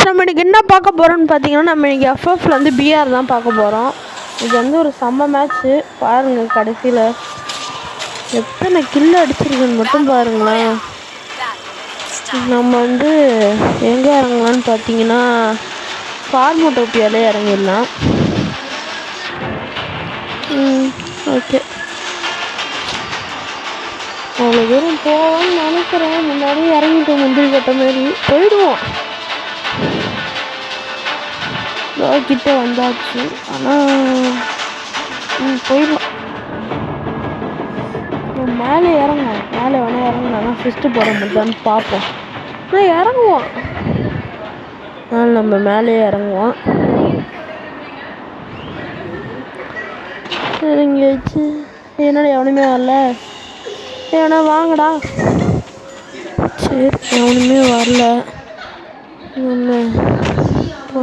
நம்ம இன்றைக்கி என்ன பார்க்க போகிறோம்னு பார்த்தீங்கன்னா, நம்ம இன்றைக்கி எஃப்எஃப்ல வந்து பிஆர் தான் பார்க்க போகிறோம். இது வந்து ஒரு செம்ம மேட்ச்சு. பாருங்கள் கடைசியில் எத்தனை கில்லு அடிச்சிருக்குன்னு மட்டும் பாருங்களேன். நம்ம வந்து எங்கே இறங்கலான்னு பார்த்தீங்கன்னா, ஃபார்மோட்டோப்பியாலே இறங்கிடலாம். ஓகே, அவ்வளோ தூரம் போவோம்னு நினைக்கிறேன். முன்னாடி இறங்கிட்டோம், முந்திரி கட்ட மாதிரி போயிடுவோம். கிட்ட வந்தாச்சு, ஆனால் போயிடலாம். மேலே இறங்குவோம், மேலே வேணால் இறங்கினா ஃபிஸ்ட்டு போட முடியான்னு பார்ப்போம். ஆனால் இறங்குவோம், அதனால் நம்ம மேலே இறங்குவோம். இறங்கியாச்சு. என்னடா எவனுமே வரல, ஏன்னா வாங்கடா. சரி, எவனுமே வரல.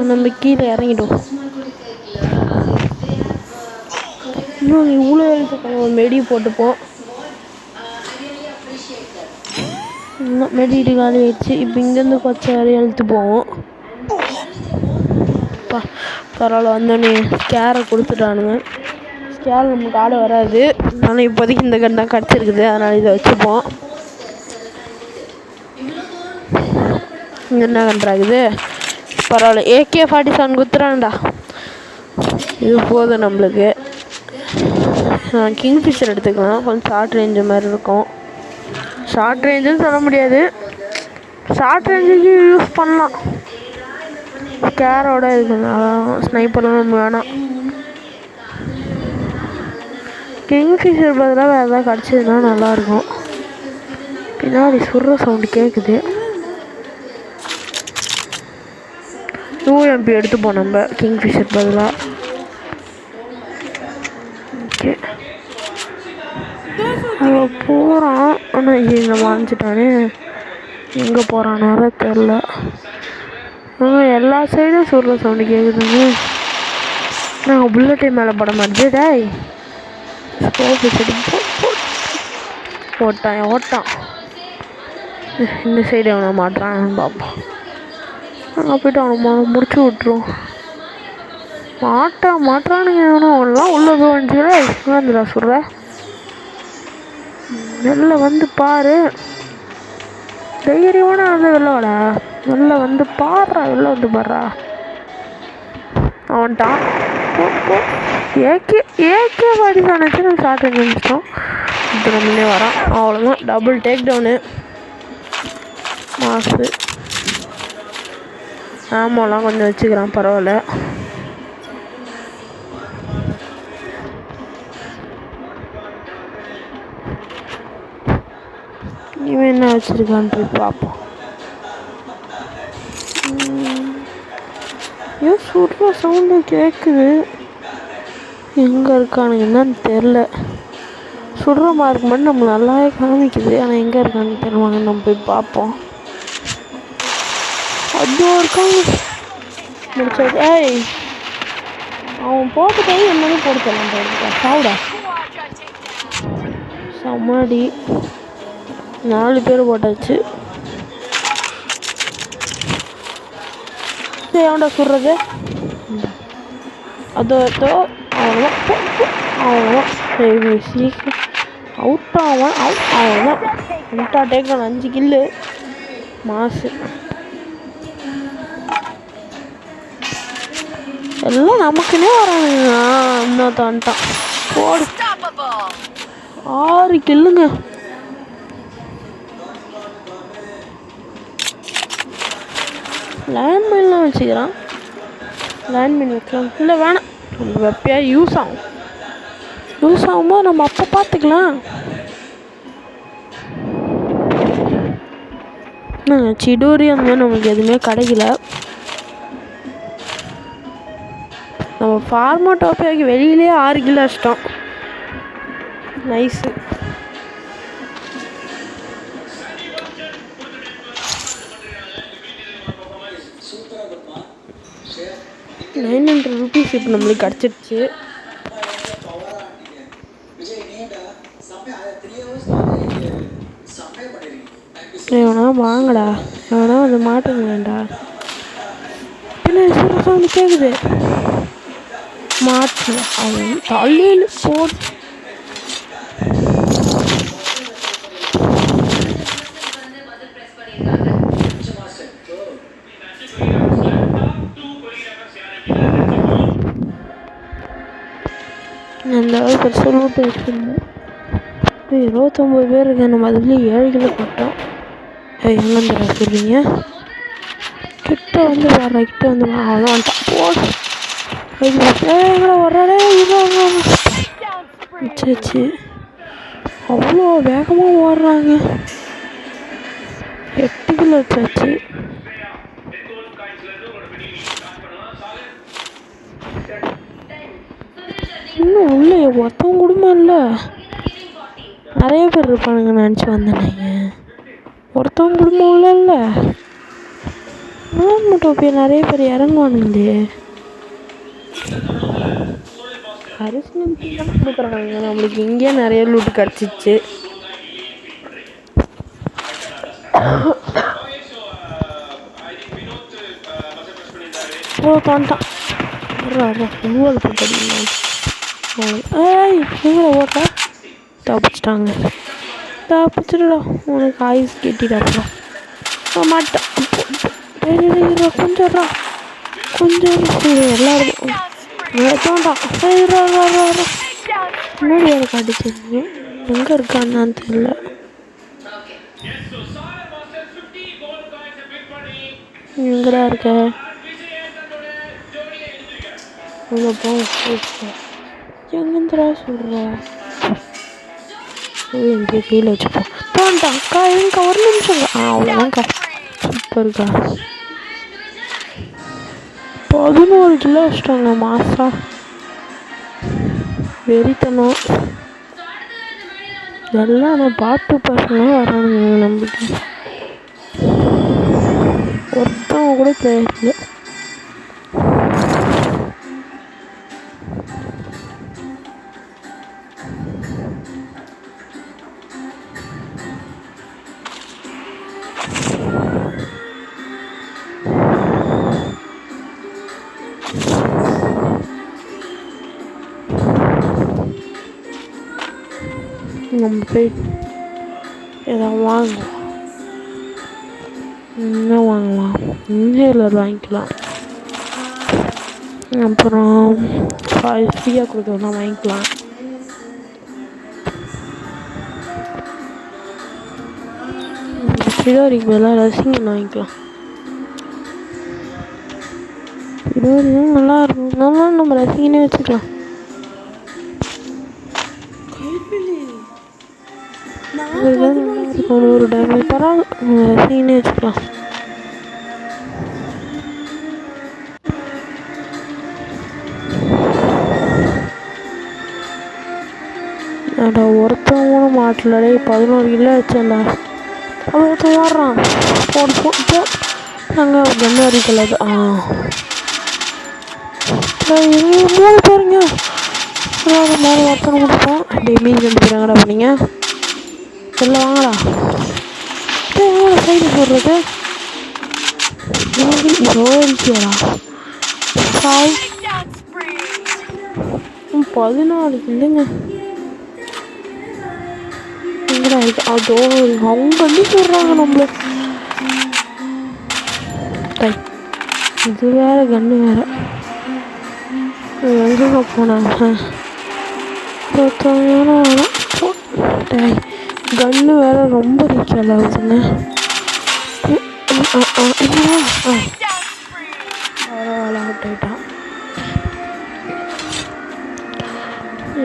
நம்ம கீழே இறங்கிடுவோம். இன்னும் இவ்வளோ எழுத்து மெடி போட்டுப்போம். இன்னும் மெடிட்டு காலி ஆயிடுச்சு. இப்போ இங்கேருந்து கொஞ்சம் வரையும் எழுத்து போவோம். பரவாயில்ல, வந்தோடனே ஸ்கேரை கொடுத்துட்டானுங்க. ஸ்கேர் நமக்கு ஆட வராது, ஆனால் இப்போதைக்கு இந்த கன் தான் கிடச்சிருக்குது, அதனால் இதை வச்சுப்போம். இங்கே என்ன கன்றாகுது, பரவாயில்ல. AK-47 குத்துறான்டா, இது போதும் நம்மளுக்கு. கிங்ஃபிஷர் எடுத்துக்கலாம், கொஞ்சம் ஷார்ட் ரேஞ்சு மாதிரி இருக்கும். ஷார்ட் ரேஞ்சுன்னு சொல்ல முடியாது, ஷார்ட் ரேஞ்சுக்கு யூஸ் பண்ணலாம். ஸ்கேரோட இருக்குங்க, ஸ்னைப்பர்லாம் நம்ம வேணாம். கிங்ஃபிஷர் பதிலாக வேறு எதாவது கிடச்சதுன்னா நல்லாயிருக்கும். பின்னாடி சுடுற சவுண்டு கேட்குது. UMP எடுத்துப்போம் நம்ம கிங்ஃபிஷர் பதிலாக. ஓகே, அவன் போகிறான், ஆனால் இங்கே வாங்கிட்டானே. எங்கே போகிறான் வேற தெரில. எல்லா சைடும் சுடுற சவுண்டு கேட்குதுங்க. நாங்கள் புல்லட்டே மேலே பட மாட்டேது. டாய் ஓட்டான். இந்த சைடு அவனை மாட்டுறான் பார்ப்போம். அங்கே போய்ட்டு அவனை முடிச்சு விட்ருவோம். மாட்டுறானுங்க. அவனெல்லாம் உள்ளே போய் வந்துச்சுல, வந்துடா சொல்கிற. வெளில வந்து பாரு, தைரியமான வந்து வெளிலவாடா. வெளில வந்து பாடுறா, வெளில வந்து பாடுறா. அவன்ட்டான். AK-47 நம்ம ஷார்ட் ரேஞ்ச் வந்துட்டோம். இப்போ நம்மளே வரான், அவ்வளோதான். Double take down. மாசு ஆமாலாம் கொஞ்சம் வச்சுக்கிறான், பரவாயில்ல. இவன் என்ன வச்சுருக்கான்னு போய் பார்ப்போம். ஏன் சுடுற சவுண்டு கேட்குது, எங்கே இருக்கானுங்கன்னு தெரில. சுடுற மார்க் மட்டும் நம்ம நல்லாவே காமிக்குது, ஆனால் எங்கே இருக்கான்னு தெரியவாங்க. நம்ம போய் பார்ப்போம். அது இருக்காங்க முடிச்சாச்சு. ஏய், அவன் போட்டுட்டே என்னன்னு போட்டுக்கலாம். சாவுடா சமாடி. 4 பேர் போட்டாச்சு. சரி, அவன்டா சுடுறது. அதோ அவ்வளோதான். சரி, சீக்கிரம் அவுட் ஆவான். அவ்வளோதான். அவுட்டா டேக்கன் 5 கில்லு. மாசு. எல்லாம் நமக்குன்னே வரானுங்க. இன்னொருத்தான் போடு. 6 கில்லுங்க. லேண்ட்மைன்லாம் வச்சுக்கிறான். லேண்ட்மைன் வைக்கலாம். இல்லை வேணாம், நம்ம வெப்பையா யூஸ் ஆகும்போது நம்ம அப்போ பார்த்துக்கலாம். சிடோரி அந்த மாதிரி நம்மளுக்கு எதுவுமே கிடைக்கல. நம்ம ஃபார்மோட்டோப்பியாவுக்கு வெளியிலே 6 கிலோ அடிச்சிட்டோம். நைஸு. 900 rupees இப்போ நம்மளுக்கு கிடச்சிடுச்சு. எவனா வாங்கடா, எவனா வந்து மாட்டுங்களேன்டா. பின்னாடி சொல்கிற சவுண்டு கேட்குது. மாற்று அவன் தலையில் போட்டு அந்த பெருசாக லூட்டு வச்சுருந்தேன். 29 பேர் இருக்கு. நம்ம அதுலேயும் 7 கிலோ போட்டோம். எங்கேருந்து சொல்கிறீங்க? கிட்ட வந்து வர கிட்ட வந்து அவ்வளோ வந்துட்டான் போடு. எங்களை வர்றாடே சரி அவ்வளோ வேகமாக ஓடுறாங்க. 8 கிலோ வச்சாச்சு. இன்னும் உள்ள ஒருத்தவங்க குடும்பம் இல்லை, நிறைய பேர் இருப்பானுங்க நினச்சி வந்தேன். ஒருத்தவங்க குடும்பம் இல்லை மட்டும் போய் நிறைய பேர் இறங்குவானுங்களே. அரிசி கொடுக்குறாங்க. நம்மளுக்கு இங்கேயே நிறைய லூட்டு கிடச்சிச்சு. தோண்டான் உருவாள் போட்டு ஏய் எங்களை ஓட்ட தப்பிச்சிட்டாங்க. தப்பிச்சிடா உனக்கு ஆயுஸ் கேட்டிடாப்பா மாட்டேன். கொஞ்சம் எல்லாருக்கும் முன்னாடி வேறு காட்டிச்சிருங்க. எங்கே இருக்கான்னு தெரியல. எங்கடா இருக்க? எங்கேருந்துடா சொல்கிற? எங்கே கீழே வச்சுப்போம். தோண்டாக்கா எங்கக்கா ஒரு நிமிஷங்க. அவ்வளோதான்க்கா. சூப்பர்க்கா. 11 கிலோ வச்சிட்டாங்க. மாசா வெறித்தனம். எல்லாம் நான் பாட்டு பசங்களாம் வரானுங்க. நம்மளுக்கு ஒருத்தவங்க கூட தேவையில்லை. நம்ம போய் ஏதாவது வாங்குவோம். என்ன வாங்கலாம்? இன்ஹேலர் வாங்கிக்கலாம். அப்புறம் ஃப்ரீயாக கொடுக்குறதுனா வாங்கிக்கலாம். ஃபிடோரிக்கு பதிலாக ரசிங்கன் வாங்கிக்கலாம். ஃபிடோரியும் நல்லா இருக்கும். நம்ம ரசிங்கனே வச்சுக்கலாம். ஒரு டேமேஜ் பரவாயில்ல, ரசிங்கனே வச்சுக்கலாம். ஒருத்தவங்க மாட்டலடே 11 கிலோ வச்சேன்டா. அது ஒருத்தன் ஓடுறான். போட்டு நாங்கள் கண்ணு வரைக்கலாது. 3 பேருங்க. மேலே ஒருத்தனை கொடுப்போம். மீன் 2 பேராங்கடா பண்ணிங்க. சொல்ல வாங்கடா. எவ்வளோ சைடு போடுறது? இருந்துச்சுடா. 14 இல்லைங்க. எங்கடா இருக்கு? அதோ அவங்க வந்து சொல்கிறாங்க நம்மள. இது வேற கண்ணு வேற. எங்கே போனாங்க? கண்ணு வேற ரொம்ப ரீக்கால் ஆகுதுங்க. அவுட் ஆகிட்டான்.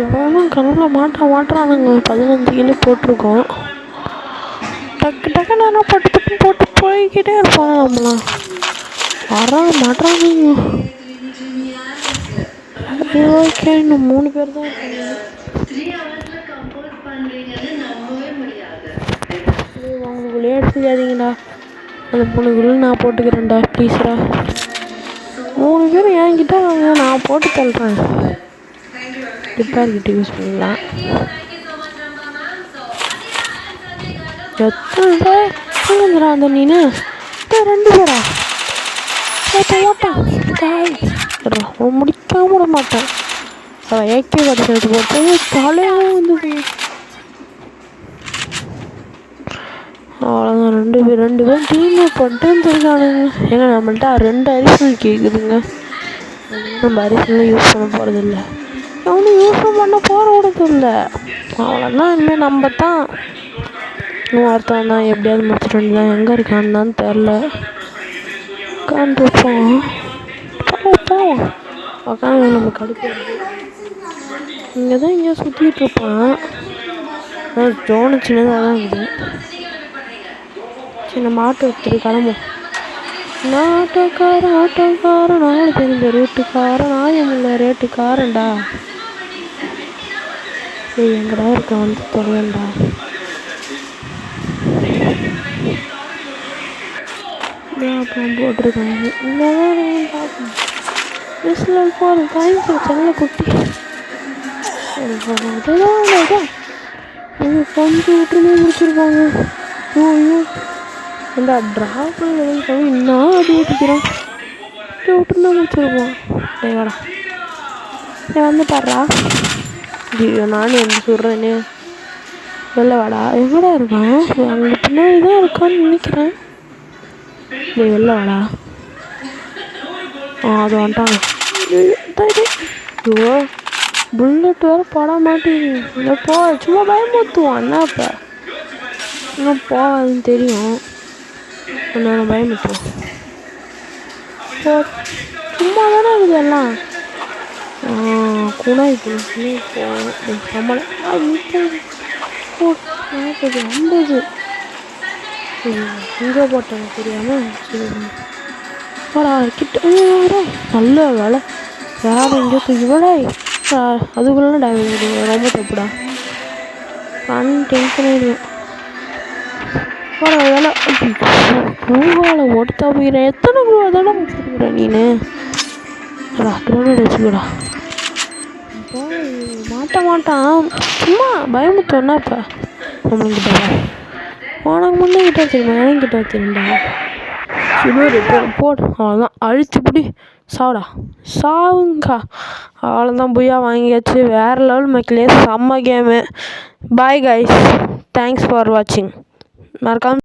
எவ்வளோ கண்ணில் மாட்டுறானுங்க. 15 கிலோ போட்டிருக்கோம். டக்கு நான் போட்டு போய்கிட்டே இருப்பாங்க. நம்மளாம் மாட்டுறானுங்க. ஓகே, இன்னும் 3 பேர் தான் இருக்காங்க. உங்களுக்குள்ளே எடுத்துக்காதீங்கடா. அந்த 3 கிலோ நான் போட்டுக்கிறேன்டா ப்ளீஸ்டா. 3 பேர் என்கிட்ட வாங்க, நான் போட்டு தள்ளுறேன். டிப்பார்கிட்ட யூஸ் பண்ணிக்கலாம். எத்தனை அந்த நீனு 2 பேரா ஓட்டான். தாய் முடிக்காம விட மாட்டேன். ஏகே கடைசி போட்டு தலையாக வந்தது. அவ்வளோதான். ரெண்டு பேரும் டீம் பண்ணிட்டு வந்துருக்கானுங்க. ஏங்க நம்மள்ட்ட 2 அரிசல் கேட்குதுங்க. நம்ம அரிசல்லாம் யூஸ் பண்ண போகிறதில்ல, எவனும் யூஸும் பண்ண போகிறது இல்லை. அவ்வளோதான். இனிமேல் நம்ம தான் ஒருத்தவன் தான் எப்படியாவது முடிச்சுட்டு வேண்டியதான். எங்கே இருக்கான்னு தான் தெரில. உட்காந்துருப்போம் உட்காந்து நம்ம கடுப்பு இங்கே தான் இங்கே சுற்றிட்டு இருப்பான். ஜோனு சின்னதாக தான் இருக்குது. சின்ன மாட்டு ஒருத்தர் கிளம்பும். ஆட்டோக்காரன் நாலு தெரிஞ்ச ரூட்டுக்காரன் ஆயமில்ல ரேட்டுக்காரன்டா. எங்கடா இருக்க வந்து தொலையண்டா. அப்புறம் போட்டிருக்காங்க. இங்கே தான் பார்க்கணும். விசில் போகிறேன் காய்ச்சி செல்ல குட்டி கொஞ்சம் விட்டுனே முடிச்சிருப்பாங்க. ஐயோ அந்த ட்ராப்பில் இன்னும் அடி அடிக்கிறான். விட்டுனா முடிச்சிருப்போம். டேவாடா வந்து பாடுறா. ஐயோ நானும் எந்த சொல்கிறேன்னு வெளில வாடா. எங்கடா இருக்கான்? அங்கே பின்னாடி தான் இருக்கான்னு நினைக்கிறேன். வெளில வாடா. அது வந்துட்டாங்க. ஐயோ புல்லட் வேறு பட மாட்டேங்குது. போ சும்மா பயமுறுத்துவான். என்ன இப்போ இன்னும் போகாதுன்னு தெரியும். நான் பயமுறுத்துவோம். போ சும்மா தானே இருக்குது எல்லாம். குணாய் போகணும் சம்பளம் 50 இங்கே போட்டாங்க தெரியாமல். சரி கிட்ட நல்ல வேலை யார் எங்கேயோ தூக்கிவிடா. அதுக்குள்ளே டேமேஜ் ரொம்ப தப்புடா. டென்ஷன் ஆகிடுவேன். வேலை பூவால ஓட்டு போகிறேன். எத்தனை ரூபா தானே முடிச்சிருக்கிறேன் நீனு. கிரௌண்ட் வச்சுக்கூடா. மாட்டான் சும்மா பயமுத்தோன்னா. இப்போ நம்மளுக்கிட்ட உனக்கு முன்னே கிட்ட வச்சுருமா எனக்கு கிட்ட வச்சுருந்தா சுடு போடு. அவ்வளோதான் அழிச்சு பிடி சாவுடா சாவுங்கா. அவ்வளோதான் புய்யா வாங்கியாச்சு. வேறு லெவல் மக்களே. செம்ம game. Bye guys, thanks for வாட்சிங். மறக்காம